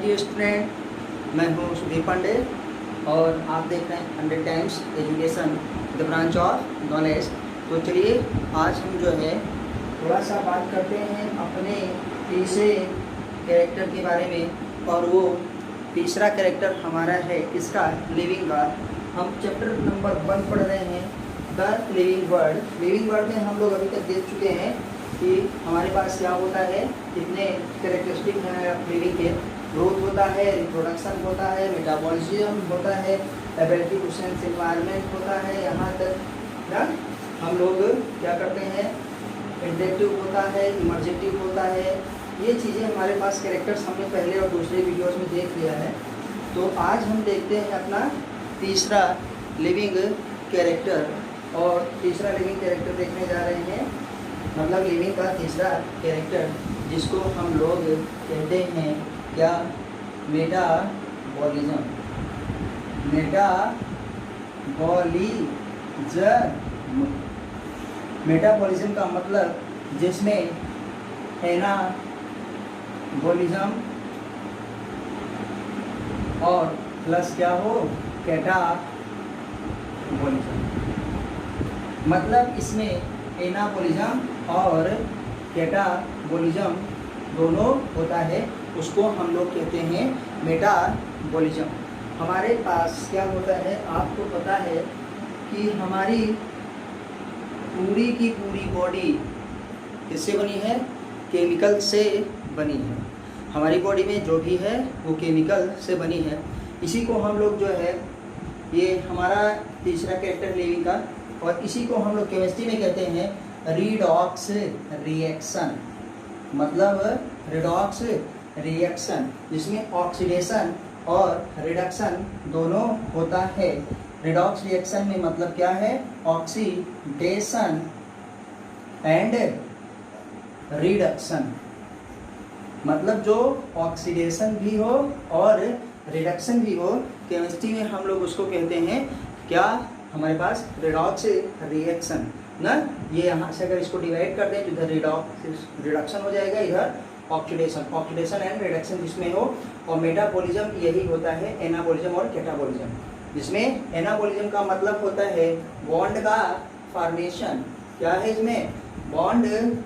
Dear student, मैं हूँ सुदीप पांडे और आप देख रहे हैं 100 times education the branch of knowledge. तो चलिए आज हम जो है थोड़ा सा बात करते हैं अपने तीसरे कैरेक्टर के बारे में। और वो तीसरा कैरेक्टर हमारा है इसका लिविंग का। हम चैप्टर नंबर 1 पढ़ रहे हैं, the living word. Living word में हम लोग अभी तक देख चुके हैं कि हमारे पास क्या होता है, कितने कैरेक्टरिस्टिक हैं लिविंग के। ग्रोथ होता है, रिप्रोडक्शन होता है, मेटाबॉलिज्म होता है, एबिलिटी टू सेंस एनवायरनमेंट होता है। यहाँ तक ना हम लोग क्या करते हैं, इंडक्टिव होता है, इमर्जेटिव होता है। ये चीज़ें हमारे पास कैरेक्टर्स हमने पहले और दूसरे वीडियोस में देख लिया है। तो आज हम देखते हैं अपना तीसरा लिविंग कैरेक्टर। और तीसरा लिविंग कैरेक्टर देखने जा रहे हैं, मतलब लिविंग का तीसरा कैरेक्टर, जिसको हम लोग कहते हैं क्या, मेटाबॉलिज्म। मेटाबॉलिज्म का मतलब जिसमें एनाबॉलिज्म और प्लस क्या हो, कैटाबॉलिज्म। मतलब इसमें एनाबॉलिज्म और कैटाबॉलिज्म दोनों होता है, उसको हम लोग कहते हैं मेटाबॉलिज्म। हमारे पास क्या होता है, आपको पता है कि हमारी पूरी की पूरी बॉडी किससे बनी है, केमिकल से बनी है। हमारी बॉडी में जो भी है वो केमिकल से बनी है। इसी को हम लोग जो है, ये हमारा तीसरा कैरेक्टर लिविंग का, और इसी को हम लोग केमिस्ट्री में कहते हैं रिडॉक्स रिएक्शन। मतलब रिडॉक्स रिएक्शन जिसमें ऑक्सीडेशन और रिडक्शन दोनों होता है। रिडॉक्स रिएक्शन में मतलब क्या है, ऑक्सीडेशन एंड रिडक्शन। मतलब जो ऑक्सीडेशन भी हो और रिडक्शन भी हो, केमिस्ट्री में हम लोग उसको कहते हैं क्या, हमारे पास रिडॉक्स रिएक्शन ना। ये यहाँ से अगर इसको डिवाइड कर दें तो इधर रिडक्शन हो जाएगा, इधर ऑक्सीडेशन एंड रिडक्शन जिसमें हो। और मेटाबॉलिज्म यही होता है, एनाबॉलिज्म और कैटाबॉलिज्म। जिसमें एनाबॉलिज्म का मतलब होता है बॉन्ड का फॉर्मेशन। क्या है इसमें, बॉन्ड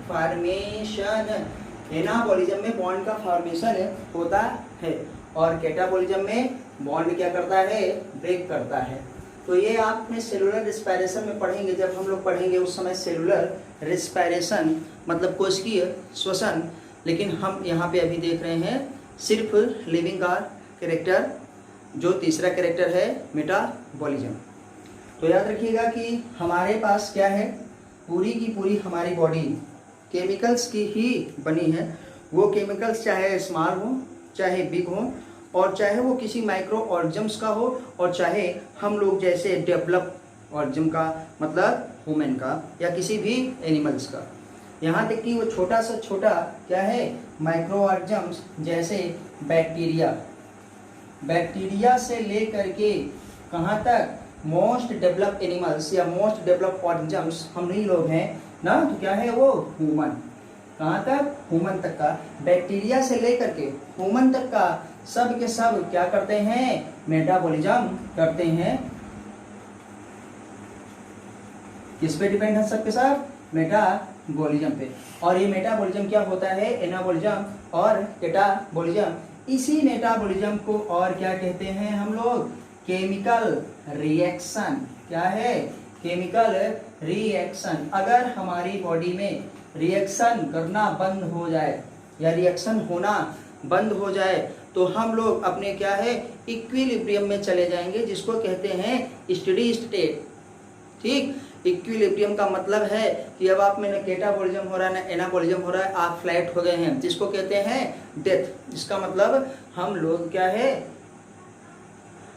फॉर्मेशन। एनाबॉलिज्म में बॉन्ड का फॉर्मेशन होता है और कैटाबॉलिज्म में बॉन्ड क्या करता है, ब्रेक करता है। तो ये आपने सेलुलर रिस्पायरेशन में पढ़ेंगे, जब हम लोग पढ़ेंगे उस समय सेलुलर रिस्पायरेशन मतलब कोशिकीय श्वसन। लेकिन हम यहाँ पे अभी देख रहे हैं सिर्फ लिविंग का कैरेक्टर, जो तीसरा कैरेक्टर है मेटाबॉलिज्म। तो याद रखिएगा कि हमारे पास क्या है, पूरी की पूरी हमारी बॉडी केमिकल्स की ही बनी है। वो केमिकल्स चाहे स्मॉल हो, चाहे बिग हो, और चाहे वो किसी माइक्रो ऑर्गेनिज्म्स का हो, और चाहे हम लोग जैसे डेवलप ऑर्गेनिज्म का मतलब ह्यूमन का, या किसी भी एनिमल्स का। यहाँ तक कि वो छोटा से छोटा क्या है, माइक्रो ऑर्गेनिज्म्स जैसे बैक्टीरिया से लेकर के कहाँ तक, मोस्ट डेवलप एनिमल्स या मोस्ट डेवलप ऑर्गेनिज्म्स हम ही लोग हैं ना। तो क्या है वो, ह्यूमन। कहाँ तक, ह्यूमन तक का। बैक्टीरिया से लेकर के ह्यूमन तक का सब के सब क्या करते हैं, मेटाबॉलिज्म करते हैं। किस पे डिपेंड है सबके सब, मेटाबॉलिज्म पे। और ये मेटाबॉलिज्म क्या होता है, एनाबॉलिज्म और कैटाबॉलिज्म। इसी मेटाबॉलिज्म को और क्या कहते हैं हम लोग, केमिकल रिएक्शन। क्या है, केमिकल रिएक्शन। अगर हमारी बॉडी में रिएक्शन करना बंद हो जाए या रिएक्शन होना बंद हो जाए तो हम लोग अपने क्या है, इक्विलिब्रियम में चले जाएंगे, जिसको कहते हैं स्टेडी स्टेट। ठीक, इक्विलिब्रियम का मतलब है कि अब आप में ना कैटाबॉलिज्म हो रहा है ना एनाबॉलिज्म हो रहा है, आप फ्लैट हो गए हैं, जिसको कहते हैं डेथ। इसका मतलब हम लोग क्या है,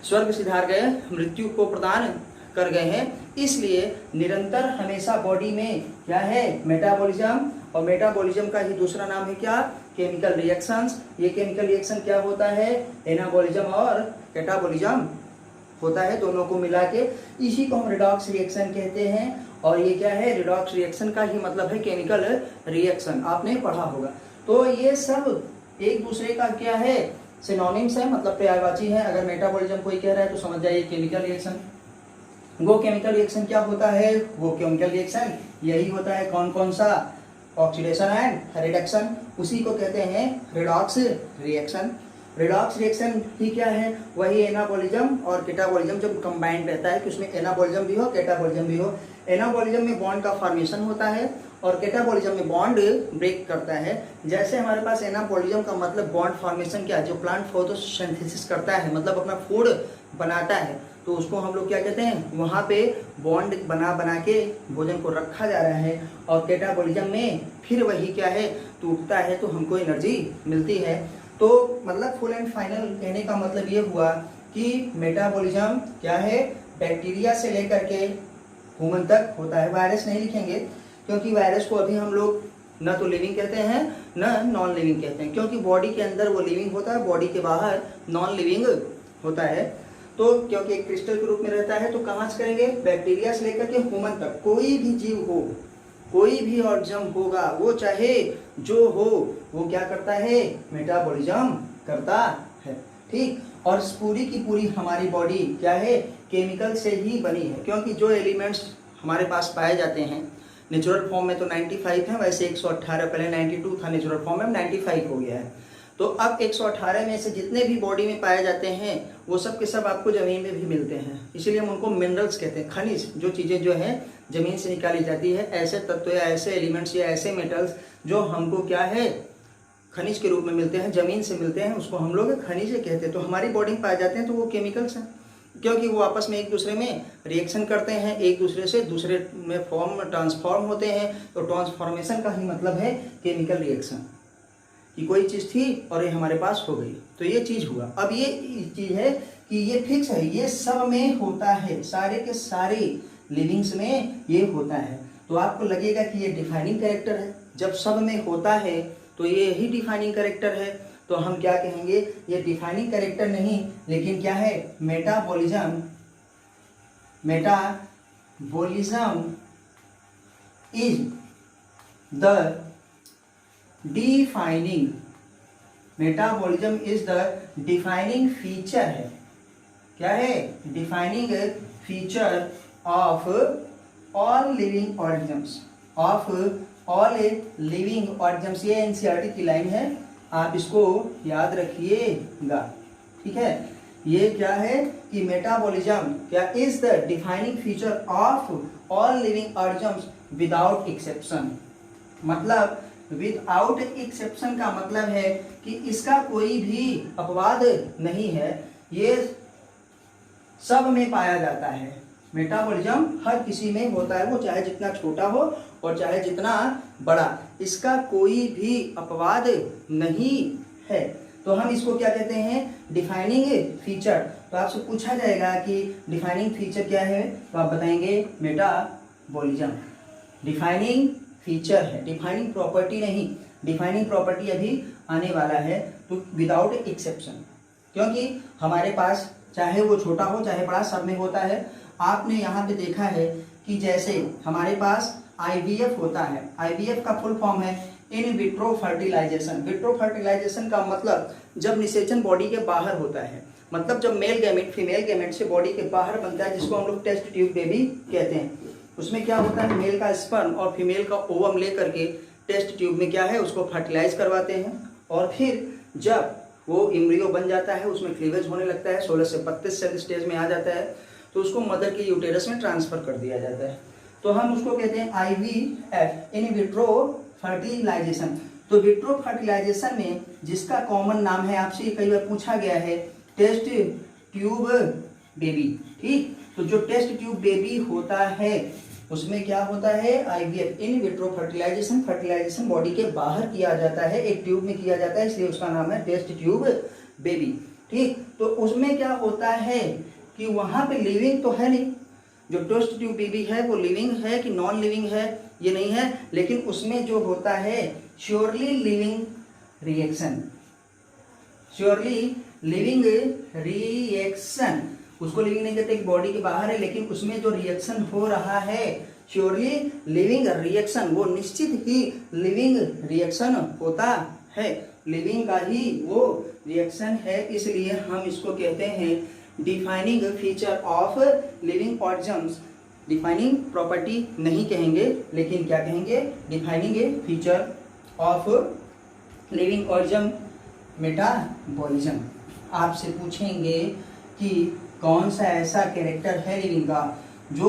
स्वर्ग सिधार गए, मृत्यु को प्रदान कर गए हैं। इसलिए निरंतर हमेशा बॉडी में क्या है, मेटाबॉलिज्म, और मेटाबॉलिज्म का ही दूसरा नाम है क्या, केमिकल रिएक्शंस। ये केमिकल रिएक्शन क्या होता है, एनाबॉलिज्म और कैटाबॉलिज्म होता है, दोनों को मिला के इसी को हम रिडॉक्स रिएक्शन कहते हैं। और ये क्या है, रिडॉक्स रिएक्शन का ही मतलब है केमिकल रिएक्शन, आपने पढ़ा होगा। तो ये सब एक दूसरे का क्या है, सिनोनिम्स है, मतलब पर्यायवाची है। अगर मेटाबॉलिज्म कोई कह रहा है तो समझ जाइए केमिकल रिएक्शन। वो केमिकल रिएक्शन क्या होता है? वो केमिकल रिएक्शन यही होता है। कौन कौन सा? ऑक्सीडेशन एंड रिडक्शन, उसी को कहते हैं रिडॉक्स रिएक्शन। रिडॉक्स रिएक्शन ही क्या है? वही एनाबॉलिज्म और कैटाबॉलिज्म जब कंबाइंड रहता है कि उसमें एनाबॉलिज्म भी हो कैटाबॉलिज्म भी हो। एनाबॉलिज्म में बॉन्ड का फॉर्मेशन होता है और कैटाबॉलिज्म में बॉन्ड ब्रेक करता है। जैसे हमारे पास एनाबॉलिज्म का मतलब बॉन्ड फॉर्मेशन क्या है? जो प्लांट फोटोसिंथेसिस करता है, मतलब अपना फूड बनाता है, तो उसको हम लोग क्या कहते हैं? वहाँ पे बॉन्ड बना बना के भोजन को रखा जा रहा है। और कैटाबॉलिज्म में फिर वही क्या है? टूटता है तो हमको एनर्जी मिलती है। तो मतलब फुल एंड फाइनल कहने का मतलब ये हुआ कि मेटाबॉलिज्म क्या है? बैक्टीरिया से लेकर के ह्यूमन तक होता है। वायरस नहीं लिखेंगे क्योंकि वायरस को अभी हम लोग न तो लिविंग कहते हैं न नॉन लिविंग कहते हैं, क्योंकि बॉडी के अंदर वो लिविंग होता है, बॉडी के बाहर नॉन लिविंग होता है। तो क्योंकि एक क्रिस्टल के रूप में रहता है, तो कहाँ से करेंगे? बैक्टीरिया से लेकर के ह्यूमन तक कोई भी जीव हो, कोई भी ऑर्गेनिज्म होगा, वो चाहे जो हो, वो क्या करता है? मेटाबॉलिज्म करता है। ठीक, और पूरी की पूरी हमारी बॉडी क्या है? केमिकल से ही बनी है, क्योंकि जो एलिमेंट्स हमारे पास पाए जाते हैं नेचुरल फॉर्म में तो 95 है, वैसे 118, पहले 92 था नेचुरल फॉर्म में, 95 हो गया है। तो अब 118 में से जितने भी बॉडी में पाए जाते हैं वो सब के सब आपको जमीन में भी मिलते हैं, इसलिए हम उनको मिनरल्स कहते हैं। खनिज, जो चीज़ें जो हैं जमीन से निकाली जाती है, ऐसे तत्व या ऐसे एलिमेंट्स या ऐसे मेटल्स जो हमको क्या है? खनिज के रूप में मिलते हैं, जमीन से मिलते हैं, उसको हम लोग खनिज कहते हैं। तो हमारी बॉडी में पाए जाते हैं तो वो केमिकल्स हैं, क्योंकि वो आपस में एक दूसरे में रिएक्शन करते हैं, एक दूसरे से दूसरे में फॉर्म में ट्रांसफॉर्म होते हैं। तो ट्रांसफॉर्मेशन का ही मतलब है केमिकल रिएक्शन, कि कोई चीज़ थी और ये हमारे पास हो गई, तो ये चीज़ हुआ। अब ये चीज़ है कि ये फिक्स है, ये सब में होता है, सारे के सारे लिविंग्स में ये होता है। तो आपको लगेगा कि ये डिफाइनिंग कैरेक्टर है। जब सब में होता है तो ये ही डिफाइनिंग कैरेक्टर है। तो हम क्या कहेंगे? ये डिफाइनिंग कैरेक्टर नहीं, लेकिन क्या है? Metabolism. Metabolism is the defining, metabolism is the defining feature है। क्या है? Defining feature of all living organisms, of all living organisms. ये एनसीईआरटी की लाइन है, आप इसको याद रखिएगा। ठीक है, ये क्या है कि मेटाबॉलिज्म क्या is the defining feature of all living organisms without exception. मतलब विदाउट एक्सेप्शन का मतलब है कि इसका कोई भी अपवाद नहीं है, ये सब में पाया जाता है। मेटाबॉलिज्म हर किसी में होता है, वो चाहे जितना छोटा हो और चाहे जितना बड़ा, इसका कोई भी अपवाद नहीं है। तो हम इसको क्या कहते हैं? Defining feature. तो आपसे पूछा जाएगा कि डिफाइनिंग फीचर क्या है, तो आप बताएंगे मेटाबॉलिज्म डिफाइनिंग फीचर है, डिफाइनिंग प्रॉपर्टी नहीं। डिफाइनिंग प्रॉपर्टी अभी आने वाला है। तो विदाउट एक्सेप्शन, क्योंकि हमारे पास चाहे वो छोटा हो चाहे बड़ा, सब में होता है। आपने यहाँ पे देखा है कि जैसे हमारे पास IVF होता है, IVF का फुल फॉर्म है in vitro fertilisation. Vitro fertilisation का मतलब जब निषेचन बॉडी के बाहर होता है, मतलब जब मेल गैमेट फीमेल गैमेट से बॉडी के बाहर बनता है, जिसको हम लोग टेस्ट ट्यूब बेबी कहते हैं। उसमें क्या होता है? मेल का स्पर्म और फीमेल का ओवम लेकर के टेस्ट ट्यूब में क्या है? उसको फर्टिलाइज करवाते हैं, और फिर जब वो एम्ब्रियो बन जाता है, उसमें क्लीवेज होने लगता है, 16 से 32 सेल स्टेज में आ जाता है, तो उसको मदर के यूटेरस में ट्रांसफर कर दिया जाता है। तो हम उसको कहते हैं IVF, इन विट्रो फर्टिलाइजेशन। तो विट्रो फर्टिलाइजेशन में जिसका कॉमन नाम है, आपसे कई बार पूछा गया है, टेस्ट ट्यूब बेबी। ठीक, तो जो टेस्ट ट्यूब बेबी होता है उसमें क्या होता है? IVF, in vitro fertilisation. Fertilisation body के बाहर किया जाता है, एक ट्यूब में किया जाता है, इसलिए उसका नाम है टेस्ट ट्यूब बेबी। ठीक, तो उसमें क्या होता है कि वहां पे लिविंग तो है नहीं, जो टेस्ट ट्यूब बेबी है वो लिविंग है कि नॉन लिविंग है ये नहीं है, लेकिन उसमें जो होता है surely living reaction, surely living reaction. उसको लिविंग नहीं कहते, बॉडी के बाहर है, लेकिन उसमें जो रिएक्शन हो रहा है श्योरली लिविंग रिएक्शन, वो निश्चित ही लिविंग रिएक्शन होता है। लिविंग का ही वो रिएक्शन है, इसलिए हम इसको कहते हैं defining feature of living organisms. Defining property नहीं कहेंगे, लेकिन क्या कहेंगे, defining feature of living organism metabolism. आपसे पूछेंगे कि कौन सा ऐसा कैरेक्टर है लिविंग का जो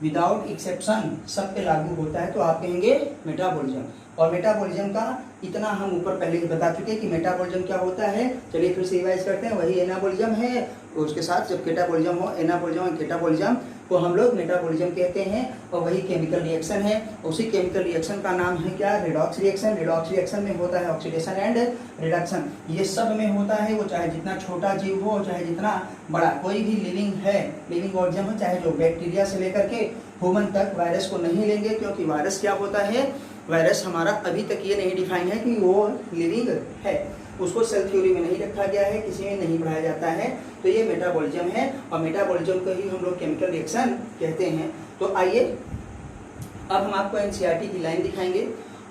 विदाउट एक्सेप्शन सब पे लागू होता है, तो आप कहेंगे मेटाबॉलिज्म। और मेटाबॉलिज्म का इतना हम ऊपर पहले ही बता चुके कि मेटाबॉलिज्म क्या होता है। चलिए फिर से रिवाइज करते हैं। वही एनाबॉलिज्म है, उसके साथ जब केटाबॉलिज्म हो, एनाबॉलिज्म और केटाबॉलिज्म को हम लोग मेटाबॉलिज्म कहते हैं। और वही केमिकल रिएक्शन है, उसी केमिकल रिएक्शन का नाम है क्या, रिडॉक्स रिएक्शन। रिडॉक्स रिएक्शन में होता है ऑक्सीडेशन एंड रिडक्शन। ये सब में होता है, वो चाहे जितना छोटा जीव हो चाहे जितना बड़ा, कोई भी लिविंग है, लिविंग ऑर्गेनिज्म हो, चाहे जो बैक्टीरिया से लेकर के ह्यूमन तक। वायरस को नहीं लेंगे, क्योंकि वायरस क्या होता है, वायरस हमारा अभी तक ये नहीं डिफाइन है कि वो लिविंग है, उसको सेल थ्योरी में नहीं रखा गया है, किसी में नहीं पढ़ाया जाता है। तो ये मेटाबॉलिज्म है, और मेटाबॉलिज्म को ही हम लोग केमिकल रिएक्शन कहते हैं। तो आइए अब हम आपको एनसीईआरटी की लाइन दिखाएंगे,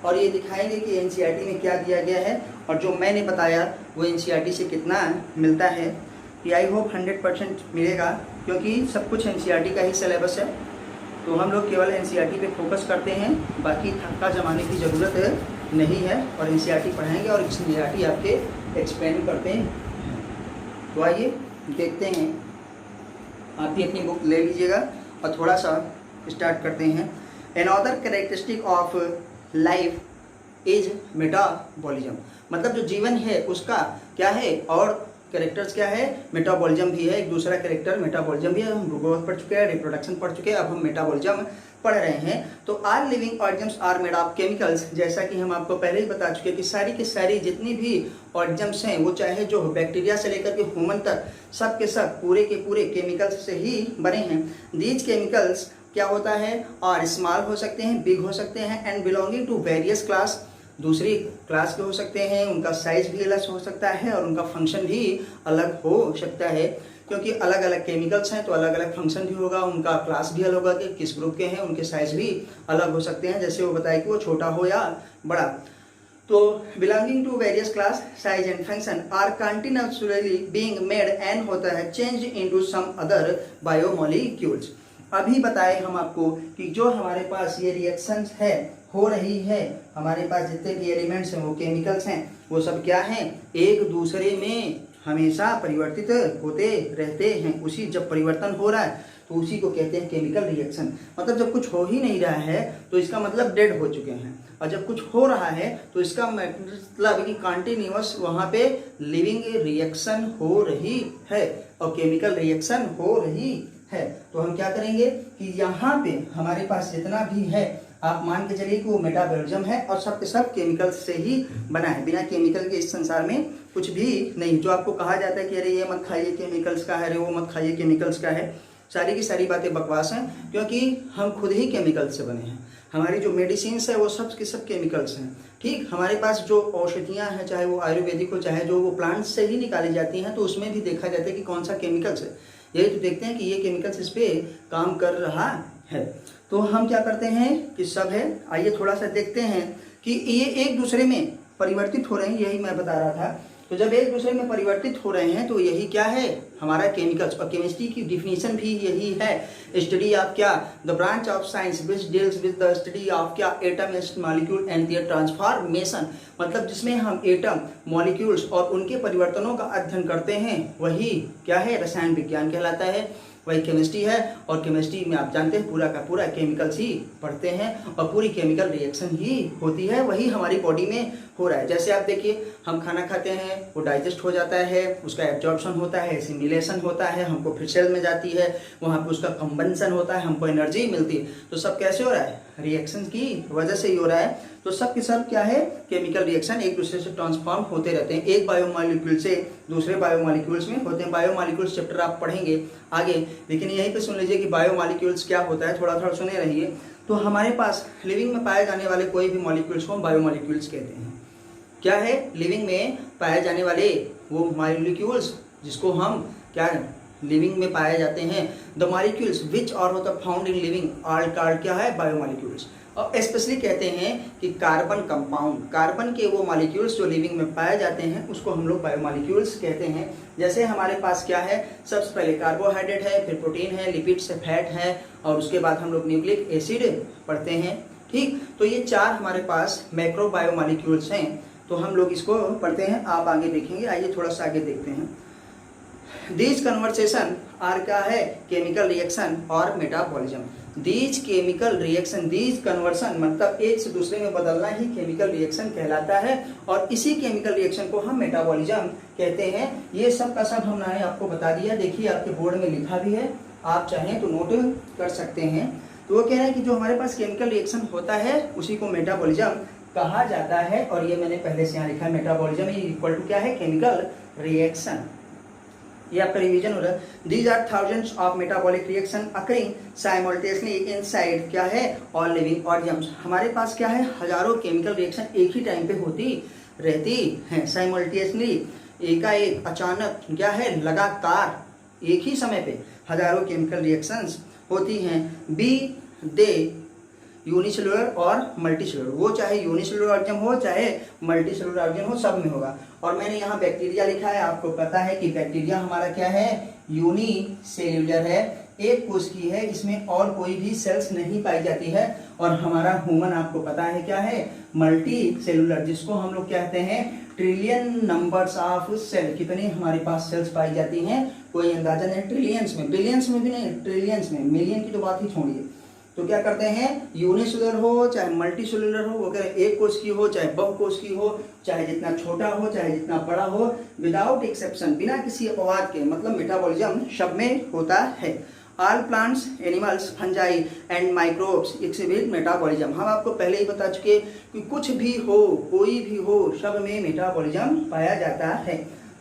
और ये दिखाएंगे कि एनसीईआरटी में क्या दिया गया है, और जो मैंने बताया वो एनसीईआरटी से कितना मिलता है। कि आई होप 100% मिलेगा, क्योंकि सब कुछ एनसीईआरटी का ही सिलेबस है। तो हम लोग केवल एनसीईआरटी पे फोकस करते हैं, बाकी थक्का जमाने की ज़रूरत नहीं है, और एनसीईआरटी पढ़ाएंगे और एनसीईआरटी आपके एक्सप्लेन करते हैं। तो आइए देखते हैं, आप भी अपनी बुक ले लीजिएगा और थोड़ा सा स्टार्ट करते हैं। Another characteristic of life is metabolism. मतलब जो जीवन है उसका क्या है, और कैरेक्टर्स क्या है, मेटाबॉलिज्म भी है। एक दूसरा कैरेक्टर मेटाबॉलिज्म भी है। हम ग्रोथ पढ़ चुके हैं, रिप्रोडक्शन पढ़ चुके हैं, अब हम मेटाबॉलिज्म पढ़ रहे हैं। तो are living organisms are made of chemicals. जैसा कि हम आपको पहले ही बता चुके हैं कि सारी की सारी जितनी भी ऑर्गेनिज्म्स हैं, वो चाहे जो बैक्टीरिया से लेकर के ह्यूमन तक, सब के सब पूरे के पूरे केमिकल्स से ही बने हैं। दीज केमिकल्स क्या होता है, और स्मॉल हो सकते हैं, बिग हो सकते हैं, and belonging to various class, दूसरी क्लास के हो सकते हैं, उनका साइज भी अलग हो सकता है और उनका फंक्शन भी अलग हो सकता है। क्योंकि अलग अलग केमिकल्स हैं तो अलग अलग फंक्शन भी होगा, उनका क्लास भी अलग होगा कि किस ग्रुप के हैं, उनके साइज भी अलग हो सकते हैं। जैसे वो बताए कि वो छोटा हो या बड़ा। तो belonging to various class, size and function are continuously being made and होता है change into some other biomolecules. अभी बताए हम आपको कि जो हमारे पास ये रिएक्शंस है, हो रही है, हमारे पास जितने भी एलिमेंट्स हैं वो केमिकल्स हैं, वो सब क्या हैं, एक दूसरे में हमेशा परिवर्तित होते रहते हैं। उसी जब परिवर्तन हो रहा है तो उसी को कहते हैं केमिकल रिएक्शन। मतलब जब कुछ हो ही नहीं रहा है तो इसका मतलब डेड हो चुके हैं, और जब कुछ हो रहा है तो इसका मतलब कि कंटिन्यूअस वहाँ पे लिविंग रिएक्शन हो रही है और केमिकल रिएक्शन हो रही है। तो हम क्या करेंगे कि यहाँ पे हमारे पास जितना भी है, आप मान के चलिए कि वो मेटाबॉलिज्म है और सब के सब केमिकल्स से ही बना है। बिना केमिकल के इस संसार में कुछ भी नहीं। जो आपको कहा जाता है कि अरे ये मत खाइए केमिकल्स का है, अरे वो मत खाइए केमिकल्स का है, सारी की सारी बातें बकवास हैं, क्योंकि हम खुद ही केमिकल्स से बने हैं। हमारी जो मेडिसिन्स है वो सब के सब केमिकल्स हैं। ठीक, हमारे पास जो औषधियाँ हैं, चाहे वो आयुर्वेदिक हो, चाहे जो वो प्लांट्स से ही निकाली जाती हैं, तो उसमें भी देखा जाता है कि कौन सा केमिकल्स है। यही तो देखते हैं कि ये केमिकल्स इस पर काम कर रहा है। तो हम क्या करते हैं कि सब है, आइए थोड़ा सा देखते हैं कि ये एक दूसरे में परिवर्तित हो रहे हैं, यही मैं बता रहा था। तो जब एक दूसरे में परिवर्तित हो रहे हैं तो यही क्या है, हमारा केमिकल्स। और केमिस्ट्री की डिफिनीशन भी यही है, स्टडी ऑफ क्या, the branch of science which deals with the study of क्या, atom molecule and their transformation. मतलब जिसमें हम एटम, मॉलिक्यूल्स और उनके परिवर्तनों का अध्ययन करते हैं, वही क्या है, रसायन विज्ञान कहलाता है, वही केमिस्ट्री है। और केमिस्ट्री में आप जानते हैं पूरा का पूरा केमिकल्स ही पढ़ते हैं और पूरी केमिकल रिएक्शन ही होती है, वही हमारी बॉडी में हो रहा है। जैसे आप देखिए, हम खाना खाते हैं, वो डाइजेस्ट हो जाता है, उसका एब्जॉर्प्शन होता है, एसिमिलेशन होता है, हमको फिर सेल में जाती है, वहाँ पे उसका कंबंसन होता है, हमको एनर्जी मिलती है। तो सब कैसे हो रहा है, रिएक्शन की वजह से ही हो रहा है। तो सब के सब क्या है, केमिकल रिएक्शन एक दूसरे से ट्रांसफॉर्म होते रहते हैं, एक बायोमॉलिक्यूल से दूसरे बायोमॉलिक्यूल्स में होते हैं। बायोमॉलिक्यूल्स चैप्टर आप पढ़ेंगे आगे, लेकिन यहीं पे सुन लीजिए कि बायोमॉलिक्यूल्स क्या होता है, थोड़ा थोड़ा सुने रहिए। तो हमारे पास लिविंग में पाए जाने वाले कोई भी मॉलिक्यूल्स को बायोमॉलिक्यूल्स कहते हैं। क्या है, लिविंग में पाए जाने वाले वो मॉलिक्यूल्स जिसको हम क्या लिविंग में पाए जाते हैं, द मॉलिक्यूल्स विच आर होता found in living are called क्या है, बायोमॉलिक्यूल्स। और स्पेशली कहते हैं कि कार्बन कंपाउंड, कार्बन के वो मॉलिक्यूल्स जो लिविंग में पाए जाते हैं उसको हम लोग बायोमॉलिक्यूल्स कहते हैं। जैसे हमारे पास क्या है, सबसे पहले कार्बोहाइड्रेट है, फिर प्रोटीन है, लिपिड्स है, फैट है, और उसके बाद हम लोग न्यूक्लिक एसिड पढ़ते हैं। ठीक, तो ये 4 हमारे पास मैक्रो बायोमॉलिक्यूल्स हैं, तो हम लोग इसको पढ़ते हैं, आप आगे देखेंगे। आइए थोड़ा सा आगे देखते हैं। दीज कन्वर्सेशन आर क्या है, केमिकल रिएक्शन और metabolism. These chemical reaction, these conversion मतलब एक से दूसरे में बदलना ही केमिकल रिएक्शन कहलाता है, और इसी केमिकल रिएक्शन को हम मेटाबॉलिज्म कहते हैं। ये सब का सब हमने आपको बता दिया, देखिए आपके बोर्ड में लिखा भी है, आप चाहें तो नोट कर सकते हैं। तो वो कह रहे हैं कि जो हमारे पास केमिकल रिएक्शन होता है उसी को मेटाबॉलिज्म कहा जाता है, और ये मैंने पहले से यहाँ लिखा है, मेटाबॉलिज्म इक्वल टू क्या है, केमिकल रिएक्शन। ये आपका रिवीजन हो रहा है। These are thousands of metabolic reaction occurring simultaneously inside क्या है, ऑल लिविंग ऑर्गेनिज्म्स। हमारे पास क्या है, हजारों केमिकल रिएक्शन एक ही टाइम पे होती रहती हैं, साइमल्टेनियसली, एकाएक, अचानक, क्या है, लगातार एक ही समय पे हजारों केमिकल रिएक्शंस होती हैं। बी दे यूनिसेलुलर और मल्टीसेलुलर, वो चाहे यूनिसेलुलर ऑर्गेनिज्म हो चाहे मल्टीसेलुलर ऑर्गेनिज्म हो, सब में होगा। और मैंने यहाँ बैक्टीरिया लिखा है, आपको पता है कि बैक्टीरिया हमारा क्या है, यूनिसेल्युलर है, एक कोश की है, इसमें और कोई भी सेल्स नहीं पाई जाती है। और हमारा ह्यूमन आपको पता है क्या है, मल्टी सेलुलर, जिसको हम लोग कहते हैं ट्रिलियन नंबर्स ऑफ सेल। कितनी हमारे पास सेल्स पाई जाती हैं कोई अंदाजा नहीं, ट्रिलियंस में, बिलियंस में भी नहीं, ट्रिलियंस में, मिलियन की तो बात ही छोड़िए। तो क्या करते हैं, यूनिसेलुलर हो चाहे मल्टीसेलुलर हो, अगर एक कोश की हो चाहे बहु कोश की हो, चाहे जितना छोटा हो चाहे जितना बड़ा हो, विदाउट एक्सेप्शन, बिना किसी अपवाद के, मतलब मेटाबॉलिज्म सब में होता है। All plants, animals, fungi and microbes exhibit metabolism. हम आपको पहले ही बता चुके कि कुछ भी हो, कोई भी हो, सब में मेटाबॉलिज्म पाया जाता है।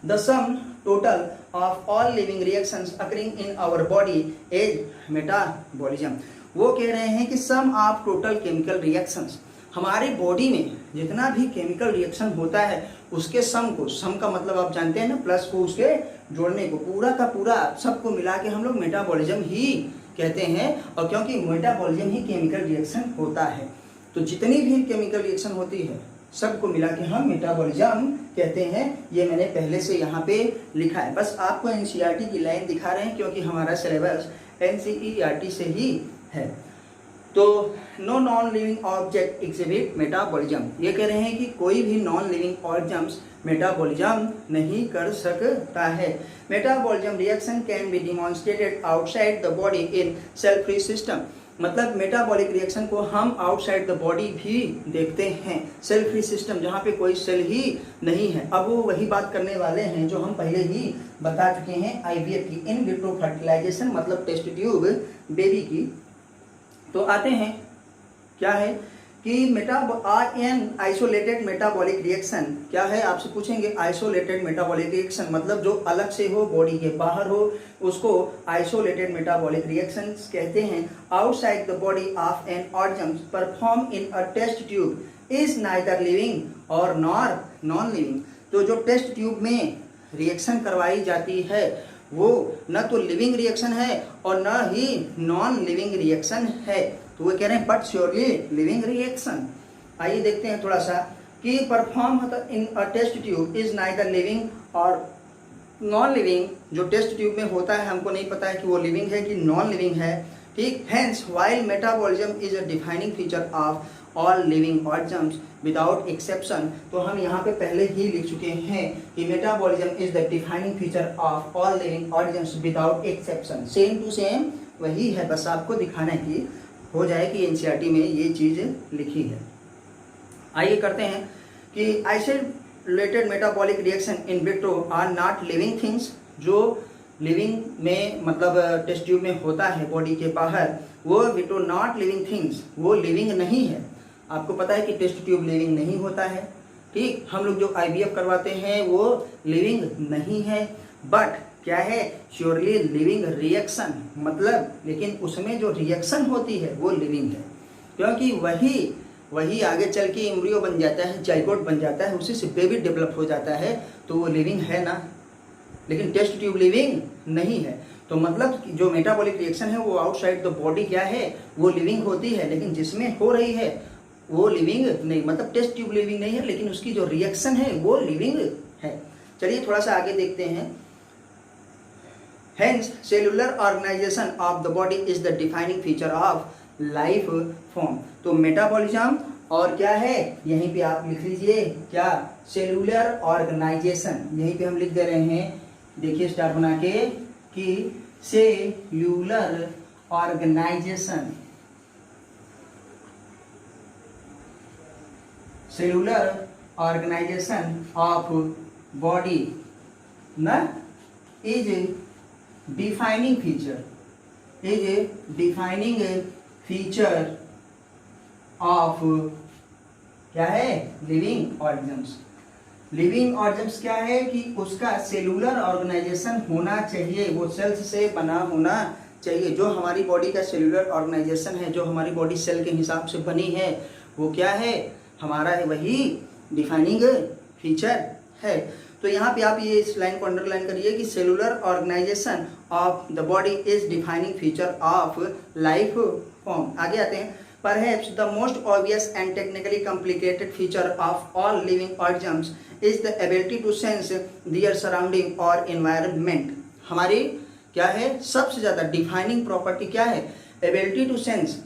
The sum total of all living reactions occurring in our body is metabolism. वो कह रहे हैं कि sum of total chemical reactions, हमारे बॉडी में जितना भी केमिकल रिएक्शन होता है उसके सम को, सम का मतलब आप जानते हैं ना, प्लस को उसके जोड़ने को, पूरा का पूरा सबको मिला के हम लोग मेटाबॉलिज्म ही कहते हैं। और क्योंकि मेटाबॉलिज्म ही केमिकल रिएक्शन होता है, तो जितनी भी केमिकल रिएक्शन होती है सबको मिला के हम मेटाबॉलिज्म कहते हैं। ये मैंने पहले से यहाँ पे लिखा है, बस आपको एनसीईआरटी की लाइन दिखा रहे हैं क्योंकि हमारा सिलेबस एनसीईआरटी से ही है। तो no non living object exhibit metabolism, ये कह रहे हैं कि कोई भी नॉन लिविंग ऑर्गेनिज्म मेटाबॉलिज्म नहीं कर सकता है। Metabolism reaction can be demonstrated outside the body in cell free system, मतलब मेटाबॉलिक रिएक्शन को हम आउटसाइड द बॉडी भी देखते हैं, सेल फ्री सिस्टम जहाँ पे कोई सेल ही नहीं है। अब वो वही बात करने वाले हैं जो हम पहले ही बता चुके हैं, आईवीएफ की, इन विट्रो फर्टिलाइजेशन, मतलब टेस्ट ट्यूब बेबी की। तो आते हैं क्या है कि एन आइसोलेटेड मेटाबॉलिक रिएक्शन क्या है, आपसे पूछेंगे आइसोलेटेड मेटाबॉलिक रिएक्शन मतलब जो अलग से हो, बॉडी के बाहर हो, उसको आइसोलेटेड मेटाबॉलिक रिएक्शंस कहते हैं। Outside the body of an organism perform in a test tube is neither living और नॉर नॉन लिविंग। तो जो टेस्ट ट्यूब में रिएक्शन करवाई जाती है वो न तो लिविंग रिएक्शन है और न ही नॉन लिविंग रिएक्शन है, तो वो कह रहे हैं बट श्योरली लिविंग रिएक्शन। आइए देखते हैं थोड़ा सा कि perform in a test tube is neither living और नॉन लिविंग। जो टेस्ट ट्यूब में होता है हमको नहीं पता है कि वो लिविंग है कि नॉन लिविंग है, ठीक। Hence while metabolism is a defining feature of all living organisms without exception, तो हम यहाँ पे पहले ही लिख चुके हैं कि metabolism is the defining feature of all living organisms without exception. Same to same वही है, बस आपको दिखाना है कि हो जाए कि एनसीईआरटी में ये चीज़ लिखी है। आइए करते हैं कि isolated metabolic reaction in vitro are not living things. जो लिविंग में मतलब टेस्ट ट्यूब में होता है बॉडी के बाहर, वो विट्रो नॉट लिविंग थिंग्स, वो लिविंग नहीं है। आपको पता है कि टेस्ट ट्यूब लिविंग नहीं होता है, ठीक। हम लोग जो आईवीएफ करवाते हैं वो लिविंग नहीं है, बट क्या है, श्योरली लिविंग रिएक्शन, मतलब लेकिन उसमें जो रिएक्शन होती है वो लिविंग है, क्योंकि वही आगे चल के एम्ब्रियो बन जाता है, जाइगोट बन जाता है, उसी से बेबी डेवलप हो जाता है, तो वो लिविंग है ना। लेकिन टेस्ट ट्यूब लिविंग नहीं है। तो मतलब जो मेटाबॉलिक रिएक्शन है वो आउटसाइड द बॉडी क्या है, वो लिविंग होती है, लेकिन जिसमें हो रही है वो लिविंग नहीं, मतलब टेस्ट ट्यूब लिविंग नहीं है, लेकिन उसकी जो रिएक्शन है वो लिविंग है। चलिए थोड़ा सा आगे देखते हैं। Hence, cellular organization of the body is the defining feature of life form। तो मेटाबॉलिज्म और क्या है, यहीं पे आप लिख लीजिए क्या, सेलुलर ऑर्गेनाइजेशन, यहीं पे हम लिख दे रहे हैं, देखिए स्टार बना के कि cellular organisation, cellular organisation of body ना is defining feature, is a defining feature of क्या है, लिविंग ऑर्गेनिज्म्स। लिविंग ऑर्गेनिज्म्स क्या है कि उसका सेलुलर ऑर्गेनाइजेशन होना चाहिए, वो सेल्स से बना होना चाहिए। जो हमारी बॉडी का सेलुलर ऑर्गेनाइजेशन है, जो हमारी बॉडी सेल के हिसाब से बनी है, वो क्या है, हमारा है वही डिफाइनिंग फीचर है। तो यहाँ पे आप ये इस लाइन को अंडरलाइन करिए कि cellular organisation of the body is defining feature of life form. आगे आते हैं। Perhaps the most obvious and technically complicated feature of all living organisms is the ability to sense their surrounding or environment। हमारी क्या है, सबसे ज़्यादा defining property क्या है, ability to sense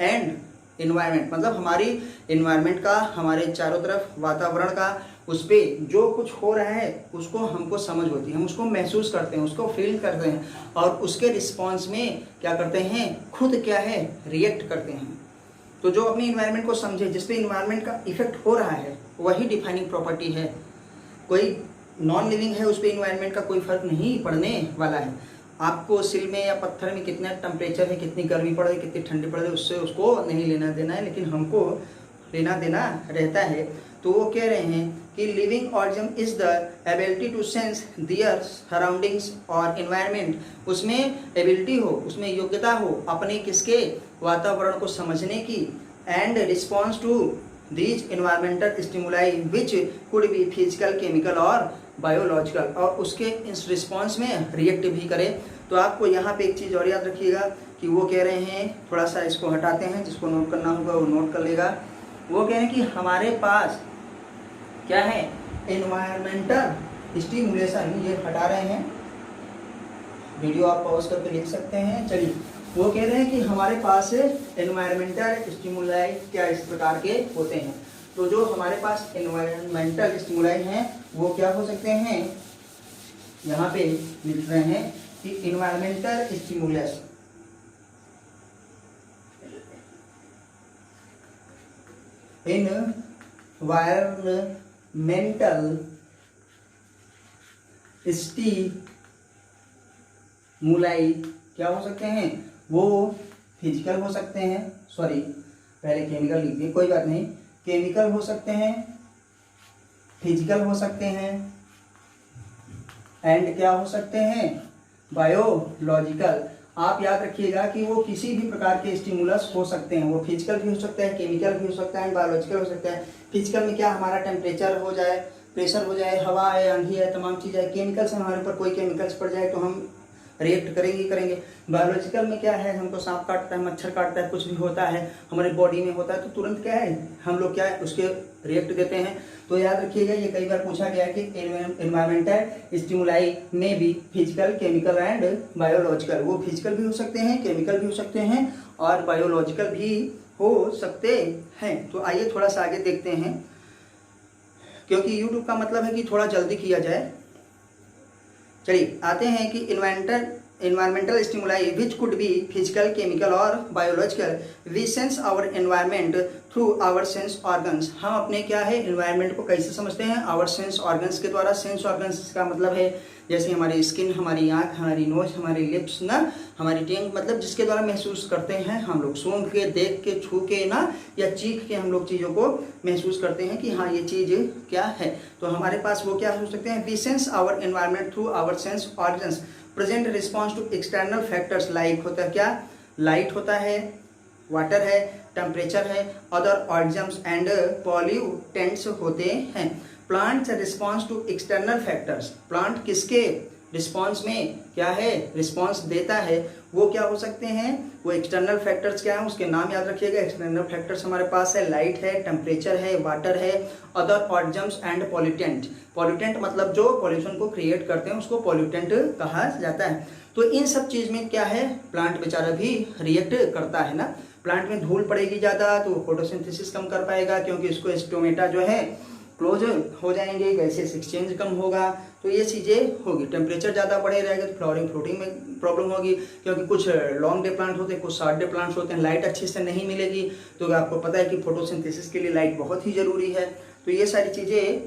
and environment, मतलब हमारी इन्वायरमेंट का, हमारे चारों तरफ वातावरण का, उस पर जो कुछ हो रहा है उसको हमको समझ होती है, हम उसको महसूस करते हैं, उसको फील करते हैं, और उसके रिस्पॉन्स में क्या करते हैं, खुद क्या है, रिएक्ट करते हैं। तो जो अपनी इन्वायरमेंट को समझे, जिस पे इन्वायरमेंट का इफेक्ट हो रहा है, वही डिफाइनिंग प्रॉपर्टी है। कोई नॉन लिविंग है, उस पर इन्वायरमेंट का कोई फर्क नहीं पड़ने वाला है। आपको सिल में या पत्थर में कितना टेम्परेचर है, कितनी गर्मी पड़ रही है, कितनी ठंडी पड़ रही है, उससे उसको नहीं लेना देना है, लेकिन हमको लेना देना रहता है। तो वो कह रहे हैं कि living organism is the ability to sense their surroundings और इन्वायरमेंट, उसमें एबिलिटी हो, उसमें योग्यता हो अपने किसके, वातावरण को समझने की, and response to these environmental stimuli which could be physical, chemical और बायोलॉजिकल, और उसके इस रिस्पॉन्स में रिएक्ट भी करे। तो आपको यहाँ पे एक चीज़ और याद रखिएगा कि वो कह रहे हैं, थोड़ा सा इसको हटाते हैं, जिसको नोट करना होगा वो नोट कर लेगा। वो कह रहे हैं कि हमारे पास क्या है, एनवायरमेंटल स्टिमुलेशन, ये हटा रहे हैं, वीडियो आप पॉज करके लिख सकते हैं। चलिए, वो कह रहे हैं कि हमारे पास एनवायरमेंटल स्टिमुलाई क्या इस प्रकार के होते हैं। तो जो हमारे पास एनवायरमेंटल स्टिमुलाई हैं वो क्या हो सकते हैं, यहाँ पे लिख रहे हैं कि एनवायरमेंटल स्टिमुलस, एनवायरमेंटल स्टिमुलाई क्या हो सकते हैं, वो फिजिकल हो सकते हैं, सॉरी पहले केमिकल लिख दिए, कोई बात नहीं, केमिकल हो सकते हैं, फिजिकल हो सकते हैं, एंड क्या हो सकते हैं, बायोलॉजिकल। आप याद रखिएगा कि वो किसी भी प्रकार के स्टिमुलस हो सकते हैं, वो फिजिकल भी हो सकता है, केमिकल भी हो सकता है, बायोलॉजिकल हो सकता है। फिजिकल में क्या, हमारा टेम्परेचर हो जाए, प्रेशर हो जाए, हवा है, आंधी है, तमाम चीज़ है। केमिकल से हमारे ऊपर कोई केमिकल्स पड़ जाए तो हम रिएक्ट करेंगे। बायोलॉजिकल में क्या है, हमको सांप काटता है, मच्छर काटता है, कुछ भी होता है हमारे बॉडी में होता है, तो तुरंत क्या है, हम लोग क्या है, उसके रिएक्ट देते हैं। तो याद रखिएगा, ये कई बार पूछा गया है कि एनवायरमेंटल स्टिमुलाई में भी फिजिकल, केमिकल एंड बायोलॉजिकल, वो फिजिकल भी हो सकते हैं, केमिकल भी हो सकते हैं, और बायोलॉजिकल भी हो सकते हैं। तो आइए थोड़ा सा आगे देखते हैं, क्योंकि यूट्यूब का मतलब है कि थोड़ा जल्दी किया जाए। चलिए आते हैं कि environmental stimuli which could be physical, chemical और biological, we sense our environment through our sense organs। हम अपने क्या है, environment को कैसे समझते हैं, our sense organs के द्वारा। sense organs का मतलब है जैसे हमारी स्किन, हमारी आँख, हमारी नोज, हमारी लिप्स ना, हमारी टंग, मतलब जिसके द्वारा महसूस करते हैं हम लोग, सूंघ के, देख के, छू के ना, या चीख के हम लोग चीज़ों को महसूस करते हैं कि हाँ ये चीज़ क्या है। तो हमारे पास वो क्या हो सकते हैं, we sense our environment through our sense organs, present response to external factors like होता है क्या, लाइट होता है, वाटर है, टेम्परेचर है, अदर ऑर्गन्स एंड पॉल्यूटेंट्स होते हैं। Plants response to external factors, plant किसके, रिस्पॉन्स में क्या है, रिस्पॉन्स देता है, वो क्या हो सकते हैं, वो एक्सटर्नल फैक्टर्स क्या है, उसके नाम याद रखिएगा। एक्सटर्नल फैक्टर्स हमारे पास है, लाइट है, टेम्परेचर है, वाटर है, other organs and pollutant. Pollutant मतलब जो पॉल्यूशन को क्रिएट करते हैं उसको पॉल्यूटेंट कहा जाता है। तो इन सब चीज़ में क्या है, प्लांट बेचारा भी रिएक्ट करता है ना। प्लांट में धूल पड़ेगी ज़्यादा तो फोटोसिंथेसिस कम कर पाएगा, क्योंकि इसको स्टोमेटा जो है क्लोज हो जाएंगे, गैसेस एक्सचेंज कम होगा, तो ये चीज़ें होगी। टेम्परेचर ज़्यादा बढ़े रहेगा तो फ्लावरिंग फ्रूटिंग में प्रॉब्लम होगी, क्योंकि कुछ लॉन्ग डे प्लांट होते हैं, कुछ शॉर्ट डे प्लांट्स होते हैं, लाइट अच्छे से नहीं मिलेगी। तो आपको पता है कि फोटोसिंथेसिस के लिए लाइट बहुत ही ज़रूरी है। तो ये सारी चीज़ें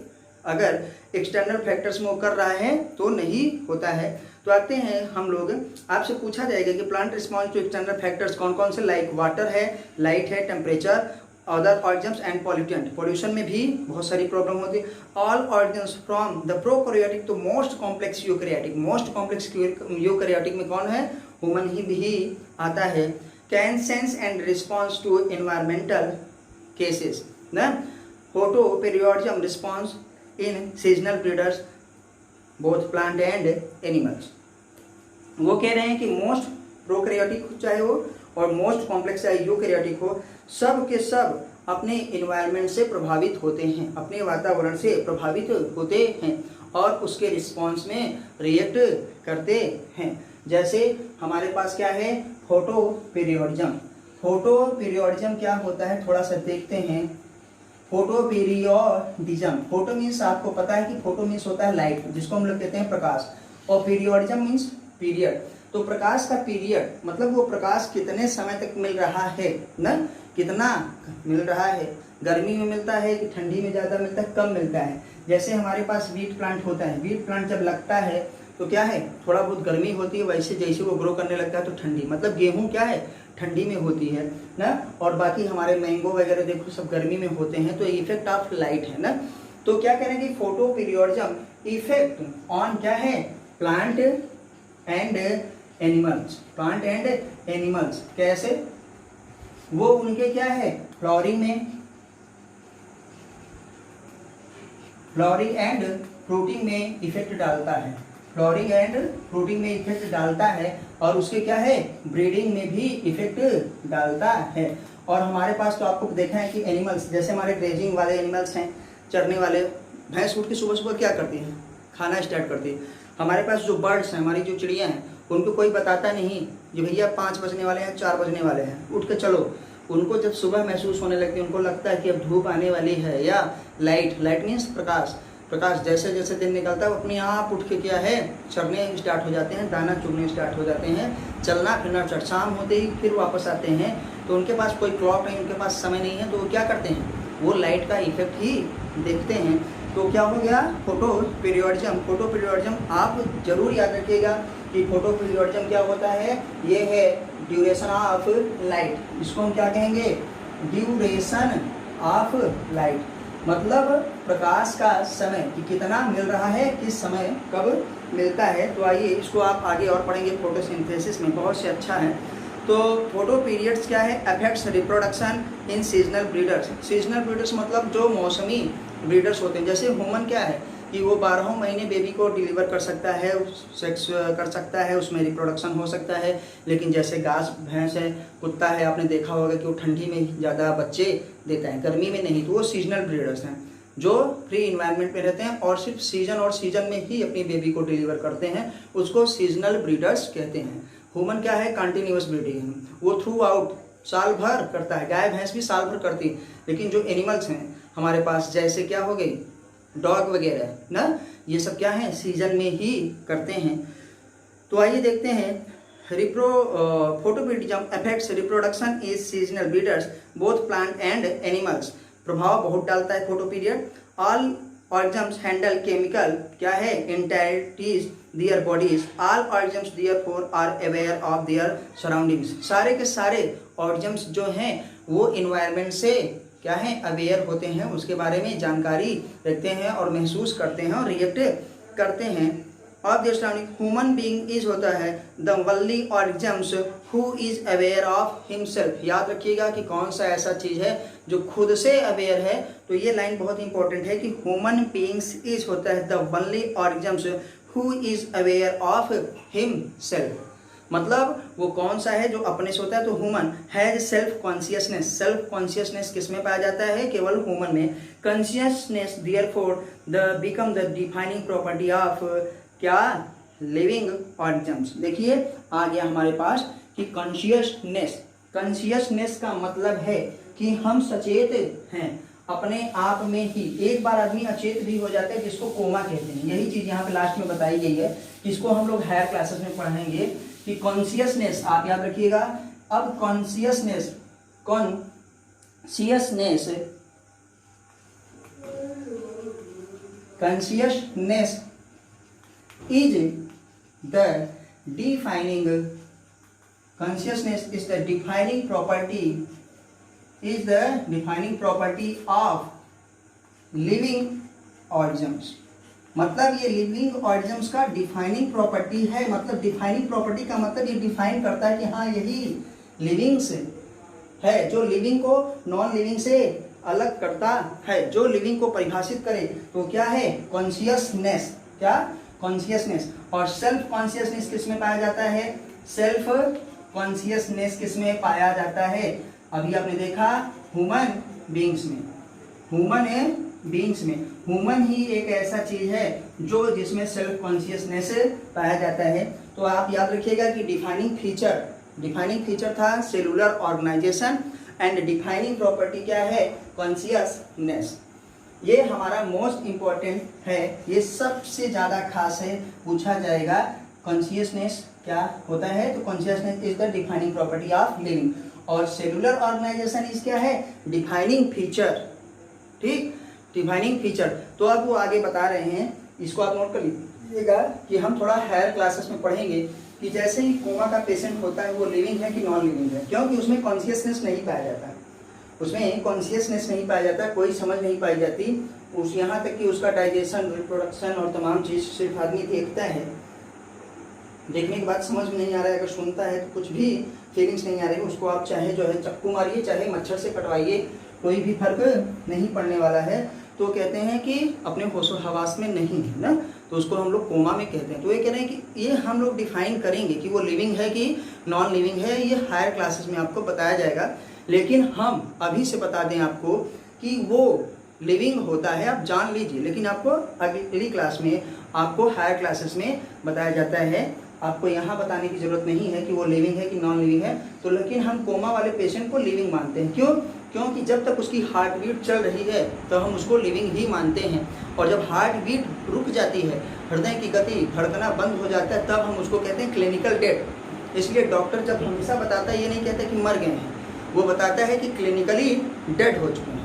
अगर एक्सटर्नल फैक्टर्स में वो कर रहा है तो नहीं होता है। तो आते हैं हम लोग, आपसे पूछा जाएगा कि plant response to external factors कौन कौन से, लाइक वाटर है, लाइट है, temperature, other organs and pollutant. Pollution में भी बहुत सारी प्रॉब्लम होती है। All organs from the prokaryotic to most complex eukaryotic. Most complex eukaryotic में कौन है, ह्यूमन ही भी आता है। Can sense and response to environmental cases ना। Photoperiodism response in seasonal breeders both plant and animals. वो कह रहे हैं कि मोस्ट प्रोकैरियोटिक चाहे हो और मोस्ट कॉम्प्लेक्स चाहे यूकैरियोटिक हो, सब के सब अपने इन्वायरमेंट से प्रभावित होते हैं, अपने वातावरण से प्रभावित होते हैं और उसके रिस्पॉन्स में रिएक्ट करते हैं। जैसे हमारे पास क्या है, फोटोपेरियोडिज्म। फोटोपेरियोडिज्म क्या होता है थोड़ा सा देखते हैं। फोटोपेरियोडिज्म, फोटो मीन्स आपको पता है कि फोटो मीन्स होता है लाइट, जिसको हम लोग कहते हैं प्रकाश, और पीरियोडिज्म मीन्स पीरियड। तो प्रकाश का पीरियड मतलब वो प्रकाश कितने समय तक मिल रहा है ना, कितना मिल रहा है, गर्मी में मिलता है कि ठंडी में ज़्यादा मिलता है, कम मिलता है। जैसे हमारे पास वीट प्लांट होता है, वीट प्लांट जब लगता है तो क्या है, थोड़ा बहुत गर्मी होती है, वैसे जैसे वो ग्रो करने लगता है तो ठंडी, मतलब गेहूँ क्या है ठंडी में होती है ना, और बाकी हमारे मैंगो वगैरह देखो सब गर्मी में होते हैं। तो इफेक्ट ऑफ लाइट है ना। तो क्या करेंगे, फोटो पीरियोडिज्म इफेक्ट ऑन क्या है, plant and animals. Plant and animals कैसे, वो उनके क्या है, फ्लावरिंग एंड फ्रूटिंग में इफेक्ट डालता है, फ्लावरिंग एंड फ्रूटिंग में इफेक्ट डालता है, और उसके क्या है, ब्रीडिंग में भी इफेक्ट डालता है। और हमारे पास तो आपको देखा है कि एनिमल्स, जैसे हमारे ग्रेजिंग वाले एनिमल्स हैं, चरने वाले, भैंस उठ के सुबह सुबह क्या करती हैं, खाना स्टार्ट करती है। हमारे पास जो बर्ड्स हैं, हमारी जो चिड़िया हैं, उनको कोई बताता नहीं कि भैया 5 बजने वाले हैं, 4 बजने वाले हैं, उठ के चलो। उनको जब सुबह महसूस होने लगती है, उनको लगता है कि अब धूप आने वाली है, या लाइट मीन्स प्रकाश, जैसे जैसे दिन निकलता है वो अपने आप उठ के क्या है, चरने स्टार्ट हो जाते हैं, दाना चुगने स्टार्ट हो जाते हैं, चलना फिरना, शाम होते ही फिर वापस आते हैं। तो उनके पास कोई क्लॉक नहीं, उनके पास समय नहीं है, तो वो क्या करते हैं, वो लाइट का इफेक्ट ही देखते हैं। तो क्या हो गया, फोटो पीरियोडिज्म आप जरूर याद रखिएगा कि फोटो पीरियोडिज्म क्या होता है, ये है ड्यूरेशन ऑफ लाइट, इसको हम क्या कहेंगे, ड्यूरेशन ऑफ लाइट, मतलब प्रकाश का समय कि कितना मिल रहा है, किस समय कब मिलता है। तो आइए इसको आप आगे और पढ़ेंगे फोटोसिंथेसिस में, बहुत से अच्छा है। तो फोटो पीरियड्स क्या है, affects reproduction in seasonal breeders. Seasonal breeders मतलब जो मौसमी ब्रीडर्स होते हैं। जैसे ह्यूमन क्या है कि वो 12 महीने बेबी को डिलीवर कर सकता है, सेक्स कर सकता है, उसमें रिप्रोडक्शन हो सकता है। लेकिन जैसे गाय भैंस है, कुत्ता है, आपने देखा होगा कि वो ठंडी में ज़्यादा बच्चे देता है, गर्मी में नहीं। तो वो सीजनल ब्रीडर्स हैं जो फ्री इन्वायरमेंट में रहते हैं और सिर्फ सीजन में ही अपनी बेबी को डिलीवर करते हैं, उसको सीजनल ब्रीडर्स कहते हैं। ह्यूमन क्या है, कंटिन्यूअस ब्रीडिंग, वो थ्रू आउट साल भर करता है, गाय भैंस भी साल भर करती है। लेकिन जो एनिमल्स हैं हमारे पास, जैसे क्या हो गई डॉग वगैरह ना, ये सब क्या है, सीजन में ही करते हैं। तो आइए देखते हैं, photoperiodism affects reproduction is seasonal breeders both plant and animals. प्रभाव बहुत डालता है photoperiod. All organs handle chemical क्या है, entities their bodies. All organs therefore are aware of their surroundings. सारे के सारे ऑर्गन्स जो हैं वो इन्वायरमेंट से क्या है, अवेयर होते हैं, उसके बारे में जानकारी रखते हैं और महसूस करते हैं और रिएक्ट करते हैं। Of the surrounding, human being is होता है the only organs who is aware of himself. याद रखिएगा कि कौन सा ऐसा चीज है जो खुद से अवेयर है। तो ये लाइन बहुत इंपॉर्टेंट है कि ह्यूमन बीइंग्स इज होता है the only organs who is aware of himself, मतलब वो कौन सा है जो अपने से होता है, तो human has self consciousness. Self consciousness किस में पाया जाता है, केवल ह्यूमन में। Consciousness therefore the become the defining property of क्या, लिविंग ऑर्गेनिजम्स। देखिए आ गया हमारे पास कि कॉन्शियसनेस, कॉन्शियसनेस का मतलब है कि हम सचेत हैं अपने आप में ही। एक बार आदमी अचेत भी हो जाता है जिसको कोमा कहते हैं। यही चीज यहाँ पे लास्ट में बताई गई है, इसको हम लोग हायर क्लासेस में पढ़ेंगे कि कॉन्शियसनेस, आप याद रखिएगा। अब consciousness, consciousness, consciousness is the defining, consciousness is the defining property, is the defining property of living organisms। मतलब ये लिविंग ऑर्गेनिजम्स का डिफाइनिंग प्रॉपर्टी है। मतलब डिफाइनिंग प्रॉपर्टी का मतलब ये डिफाइन करता है कि हाँ यही लिविंग्स है, जो लिविंग को नॉन लिविंग से अलग करता है, जो लिविंग को परिभाषित करे तो क्या है, कॉन्शियसनेस। क्या, कॉन्शियसनेस। और सेल्फ कॉन्शियसनेस किस में पाया जाता है, सेल्फ कॉन्शियसनेस किस में पाया जाता है, अभी आपने देखा ह्यूमन बीइंग्स में, ह्यूमन बीइंग्स में। ह्यूमन ही एक ऐसा चीज है जो जिसमें सेल्फ कॉन्शियसनेस पाया जाता है। तो आप याद रखिएगा कि डिफाइनिंग फीचर था cellular organisation and defining property क्या है, कॉन्शियसनेस। ये हमारा मोस्ट इंपॉर्टेंट है, ये सबसे ज्यादा खास है, पूछा जाएगा कॉन्शियसनेस क्या होता है, तो consciousness is the defining property of living. और सेलुलर ऑर्गेनाइजेशन इज क्या है, डिफाइनिंग फीचर। ठीक, डिफाइनिंग फीचर। तो अब वो आगे बता रहे हैं, इसको आप नोट कर लीजिएगा कि हम थोड़ा हायर क्लासेस में पढ़ेंगे कि जैसे ही कोमा का पेशेंट होता है वो लिविंग है कि नॉन लिविंग है, क्योंकि उसमें कॉन्शियसनेस नहीं पाया जाता, उसमें कॉन्शियसनेस नहीं पाया जाता, कोई समझ नहीं पाई जाती उस, यहाँ तक कि उसका डाइजेशन, रिप्रोडक्शन और तमाम चीज़ सिर्फ आदमी देखता है, देखने के बाद समझ में नहीं आ रहा है, अगर सुनता है तो कुछ भी फीलिंग्स नहीं आ रही, उसको आप चाहे जो है चक्कू मारिए, चाहे मच्छर से कटवाइए, कोई भी फर्क नहीं पड़ने वाला है। तो कहते हैं कि अपने होशो हवास में नहीं है ना, तो उसको हम लोग कोमा में कहते हैं। तो ये कह रहे हैं कि ये हम लोग डिफाइन करेंगे कि वो लिविंग है कि नॉन लिविंग है, ये हायर क्लासेस में आपको बताया जाएगा। लेकिन हम अभी से बता दें आपको कि वो लिविंग होता है, आप जान लीजिए, लेकिन आपको अगली क्लास में, आपको हायर क्लासेस में बताया जाता है। आपको यहाँ बताने की जरूरत नहीं है कि वो लिविंग है कि नॉन लिविंग है। तो लेकिन हम कोमा वाले पेशेंट को लिविंग मानते हैं। क्यों? क्योंकि जब तक उसकी हार्ट बीट चल रही है तो हम उसको लिविंग ही मानते हैं, और जब हार्ट बीट रुक जाती है, हृदय की गति धड़कना बंद हो जाता है, तब हम उसको कहते हैं क्लिनिकल डेथ। इसलिए डॉक्टर जब हमेशा बताता है, ये नहीं कहता कि मर गए हैं, वो बताता है कि क्लिनिकली डेड हो चुके हैं।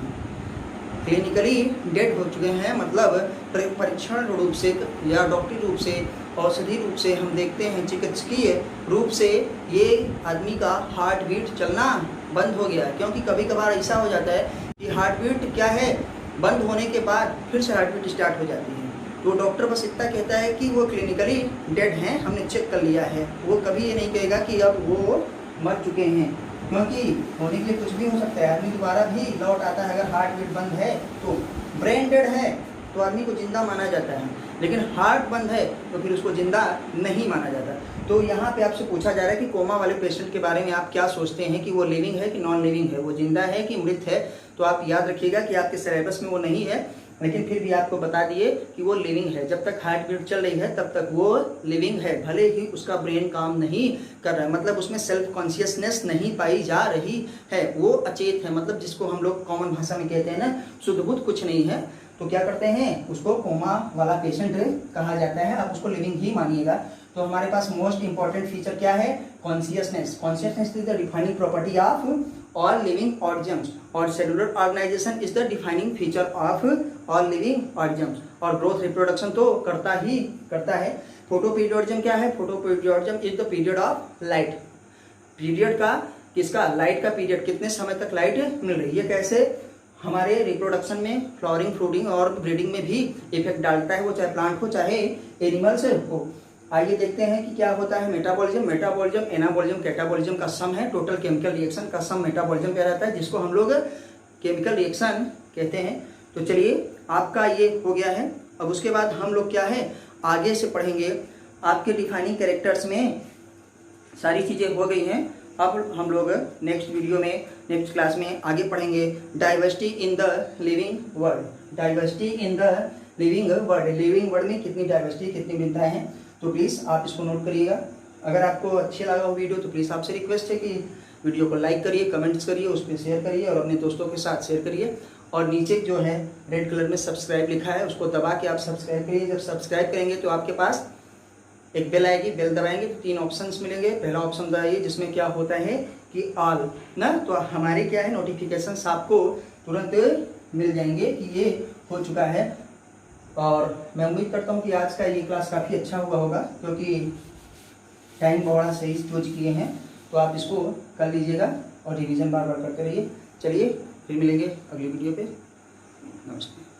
क्लिनिकली डेड हो चुके हैं मतलब परीक्षण रूप से या डॉक्टरी रूप से, औषधि रूप से हम देखते हैं, चिकित्सकीय रूप से ये आदमी का हार्ट बीट चलना बंद हो गया है। क्योंकि कभी कभार ऐसा हो जाता है कि हार्ट बीट क्या है, बंद होने के बाद फिर से हार्ट बीट स्टार्ट हो जाती है। तो डॉक्टर बस इतना कहता है कि वो क्लिनिकली डेड हैं, हमने चेक कर लिया है। वो कभी ये नहीं कहेगा कि अब वो मर चुके हैं, क्योंकि होने के लिए कुछ भी हो सकता है, आदमी दोबारा भी लौट आता है। अगर हार्ट बीट बंद है तो, ब्रेन डेड है तो आदमी को जिंदा माना जाता है, लेकिन हार्ट बंद है तो फिर उसको जिंदा नहीं माना जाता। तो यहाँ पे आपसे पूछा जा रहा है कि कोमा वाले पेशेंट के बारे में आप क्या सोचते हैं, कि वो लिविंग है कि नॉन लिविंग है, वो जिंदा है कि मृत है। तो आप याद रखिएगा कि आपके सिलेबस में वो नहीं है, लेकिन फिर भी आपको बता दिए कि वो लिविंग है। जब तक हार्ट बीट चल रही है तब तक वो लिविंग है, भले ही उसका ब्रेन काम नहीं कर रहा है, मतलब उसमें सेल्फ कॉन्शियसनेस नहीं पाई जा रही है, वो अचेत है। मतलब जिसको हम लोग कॉमन भाषा में कहते हैं ना, शुद्ध बुद्ध कुछ नहीं है, तो क्या करते हैं, उसको कोमा वाला पेशेंट कहा जाता है। आप उसको लिविंग ही मानिएगा। तो हमारे पास मोस्ट इंपॉर्टेंट फीचर क्या है, consciousness. Consciousness is the defining property of all living organisms, और cellular organisation is the defining feature of all living organisms. और ग्रोथ रिप्रोडक्शन तो करता है। फोटोपीरियोडिज्म क्या है, photoperiodism is the period of light. Period का किसका, लाइट का पीरियड, कितने समय तक लाइट मिल रही है, कैसे हमारे रिप्रोडक्शन में, फ्लावरिंग, फ्रूटिंग और ब्रीडिंग में भी इफेक्ट डालता है, वो चाहे प्लांट हो चाहे एनिमल्स हो। आइए देखते हैं कि क्या होता है मेटाबॉलिज्म। मेटाबॉलिज्म एनाबॉलिज्म कैटाबॉलिज्म का सम है, टोटल केमिकल रिएक्शन का सम मेटाबॉलिज्म कहलाता है, जिसको हम लोग केमिकल रिएक्शन कहते हैं। तो चलिए आपका ये हो गया है। अब उसके बाद हम लोग क्या है, आगे से पढ़ेंगे। आपके डिफाइनिंग कैरेक्टर्स में सारी चीज़ें हो गई हैं। अब हम लोग नेक्स्ट वीडियो में, नेक्स्ट क्लास में आगे पढ़ेंगे diversity in the living world. Diversity in the living world, living world में कितनी डाइवर्सिटी, कितनी भिन्नताएं हैं, तो प्लीज़ आप इसको नोट करिएगा। अगर आपको अच्छी लगा हो वीडियो तो प्लीज़ आपसे रिक्वेस्ट है कि वीडियो को लाइक करिए, कमेंट्स करिए, उस पर शेयर करिए और अपने दोस्तों के साथ शेयर करिए। और नीचे जो है रेड कलर में सब्सक्राइब लिखा है, उसको दबा के आप सब्सक्राइब करिए। जब सब्सक्राइब करेंगे तो आपके पास एक बेल आएगी, बेल दबाएंगे तो 3 ऑप्शंस मिलेंगे। पहला ऑप्शन दबाइए जिसमें क्या होता है कि ऑल ना, तो हमारे क्या है नोटिफिकेशंस आपको तुरंत मिल जाएंगे कि ये हो चुका है। और मैं उम्मीद करता हूँ कि आज का ये क्लास काफ़ी अच्छा हुआ होगा, क्योंकि टाइम बड़ा सही यूज किए हैं। तो आप इसको कर लीजिएगा और रिवीजन बार बार करते रहिए। चलिए फिर मिलेंगे अगली वीडियो पे। नमस्कार।